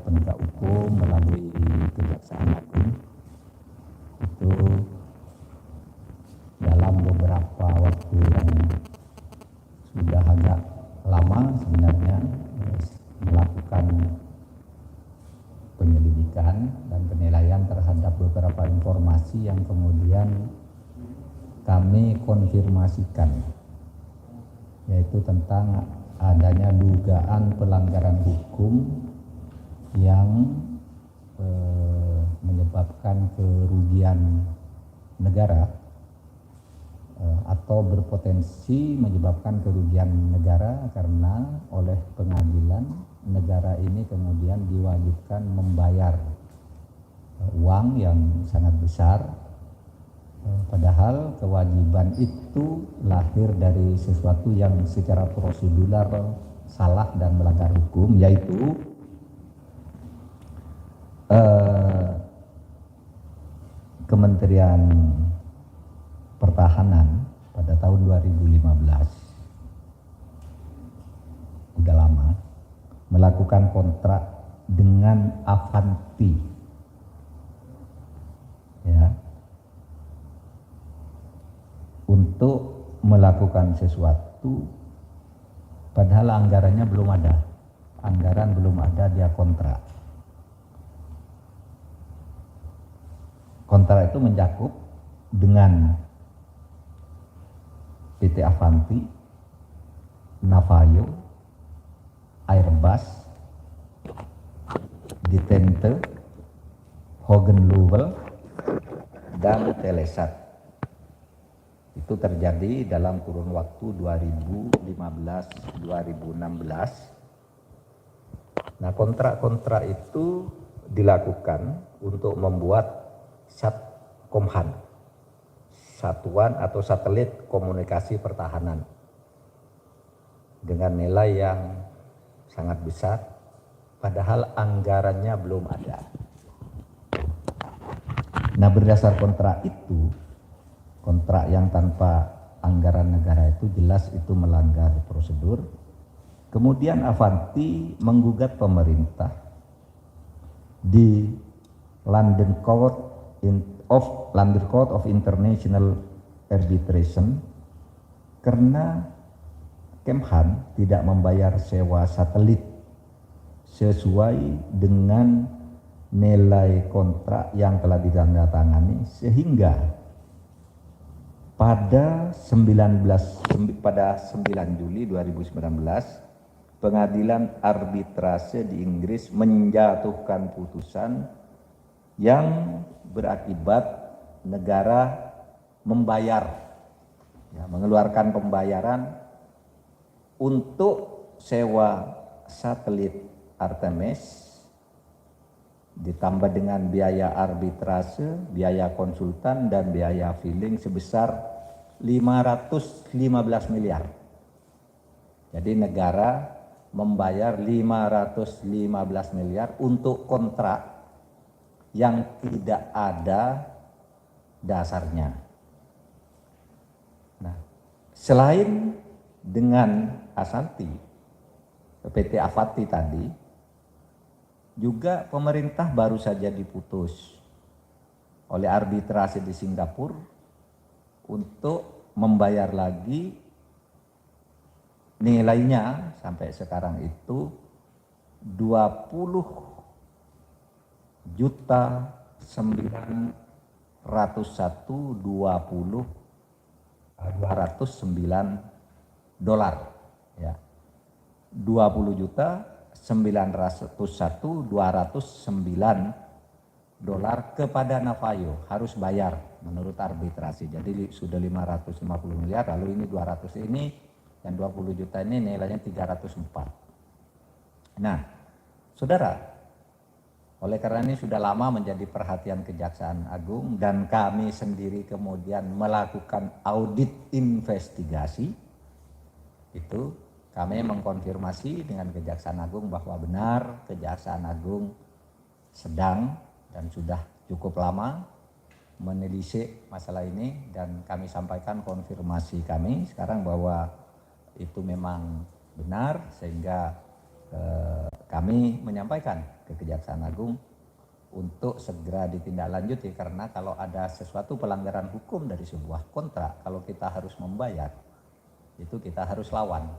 penegak hukum melalui Kejaksaan Agung itu dalam beberapa waktu yang sudah agak lama sebenarnya melakukan penyelidikan dan penilaian terhadap beberapa informasi yang kemudian kami konfirmasikan, yaitu tentang adanya dugaan pelanggaran hukum yang menyebabkan kerugian negara atau berpotensi menyebabkan kerugian negara karena oleh pengadilan negara ini kemudian diwajibkan membayar uang yang sangat besar, padahal kewajiban itu lahir dari sesuatu yang secara prosedural salah dan melanggar hukum, yaitu Kementerian Pertahanan pada tahun 2015 udah lama melakukan kontrak dengan Avanti, ya, untuk melakukan sesuatu padahal anggarannya belum ada, anggaran belum ada, dia kontrak. Kontrak itu mencakup dengan PT Avanti, Navajo, Airbus, Ditente, Hogan Lovells, dan Telesat. Itu terjadi dalam kurun waktu 2015-2016. Nah, kontrak-kontrak itu dilakukan untuk membuat Satkomhan, Satuan atau Satelit Komunikasi Pertahanan, dengan nilai yang sangat besar, padahal anggarannya belum ada. Nah, berdasar kontrak itu, kontrak yang tanpa anggaran negara itu jelas itu melanggar prosedur. Kemudian Avanti menggugat pemerintah di London Court of International Arbitration karena Kemhan tidak membayar sewa satelit sesuai dengan nilai kontrak yang telah ditandatangani, sehingga pada 9 Juli 2019 Pengadilan Arbitrase di Inggris menjatuhkan putusan yang berakibat negara membayar, ya, mengeluarkan pembayaran untuk sewa satelit Artemis ditambah dengan biaya arbitrase, biaya konsultan dan biaya filling sebesar 515 miliar. Jadi negara membayar 515 miliar untuk kontrak yang tidak ada dasarnya. Nah, selain dengan PT Avanti tadi, juga pemerintah baru saja diputus oleh arbitrase di Singapura untuk membayar lagi nilainya sampai sekarang itu 20.901.209 dolar, ya, 20.901.209 dolar kepada Navajo harus bayar menurut arbitrasi. Jadi sudah 550 miliar, lalu ini 200 ini dan 20 juta ini nilainya 304. Nah, saudara, oleh karena ini sudah lama menjadi perhatian Kejaksaan Agung dan kami sendiri kemudian melakukan audit investigasi, itu kami mengkonfirmasi dengan Kejaksaan Agung bahwa benar Kejaksaan Agung sedang dan sudah cukup lama menelisik masalah ini, dan kami sampaikan konfirmasi kami sekarang bahwa itu memang benar, sehingga kami menyampaikan ke Kejaksaan Agung untuk segera ditindaklanjuti, karena kalau ada sesuatu pelanggaran hukum dari sebuah kontrak, kalau kita harus membayar itu kita harus lawan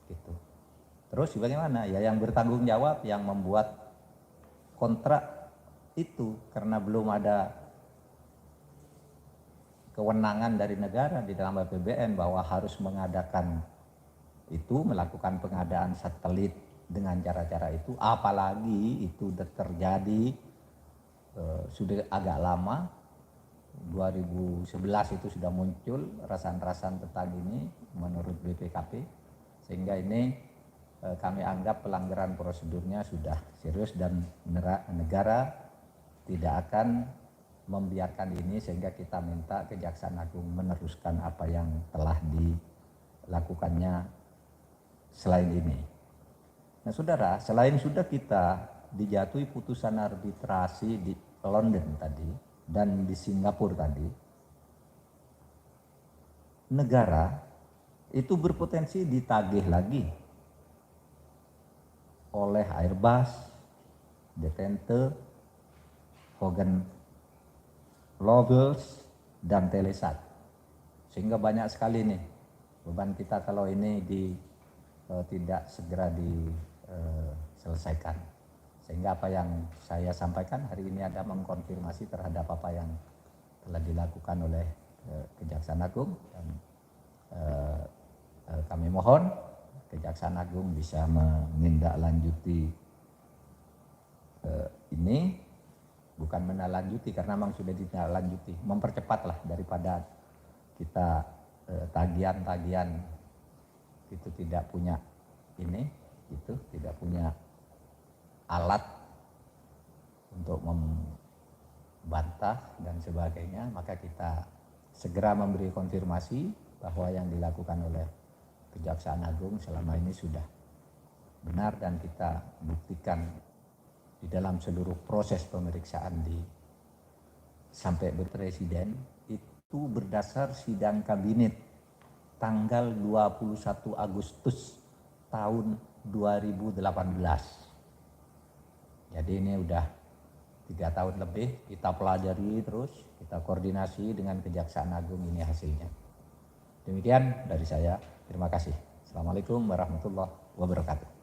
gitu. Terus bagaimana? Ya yang bertanggung jawab yang membuat kontrak itu, karena belum ada kewenangan dari negara di dalam APBN bahwa harus mengadakan itu, melakukan pengadaan satelit dengan cara-cara itu, apalagi itu terjadi sudah agak lama, 2011 itu sudah muncul rasan-rasan tentang ini menurut BPKP, sehingga ini kami anggap pelanggaran prosedurnya sudah serius dan negara tidak akan membiarkan ini, sehingga kita minta Kejaksaan Agung meneruskan apa yang telah dilakukannya selain ini. Nah saudara, selain sudah kita dijatuhi putusan arbitrasi di London tadi dan di Singapura tadi, negara itu berpotensi ditagih lagi oleh Airbus, Detente, Hogan Lovells, dan Telesat, sehingga banyak sekali nih beban kita kalau ini tidak segera diselesaikan. Sehingga apa yang saya sampaikan hari ini ada mengkonfirmasi terhadap apa yang telah dilakukan oleh Kejaksaan Agung, dan kami mohon Kejaksaan Agung bisa menindaklanjuti ini. Bukan menindaklanjuti, karena memang sudah ditindaklanjuti, mempercepatlah daripada kita tagihan-tagihan itu tidak punya ini, itu tidak punya alat untuk membantah dan sebagainya, maka kita segera memberi konfirmasi bahwa yang dilakukan oleh Kejaksaan Agung selama ini sudah benar, dan kita buktikan di dalam seluruh proses pemeriksaan sampai berpresiden itu berdasar sidang kabinet tanggal 21 Agustus tahun 2018. Jadi ini udah 3 tahun lebih kita pelajari terus, kita koordinasi dengan Kejaksaan Agung, ini hasilnya. Demikian dari saya, terima kasih. Assalamualaikum warahmatullahi wabarakatuh.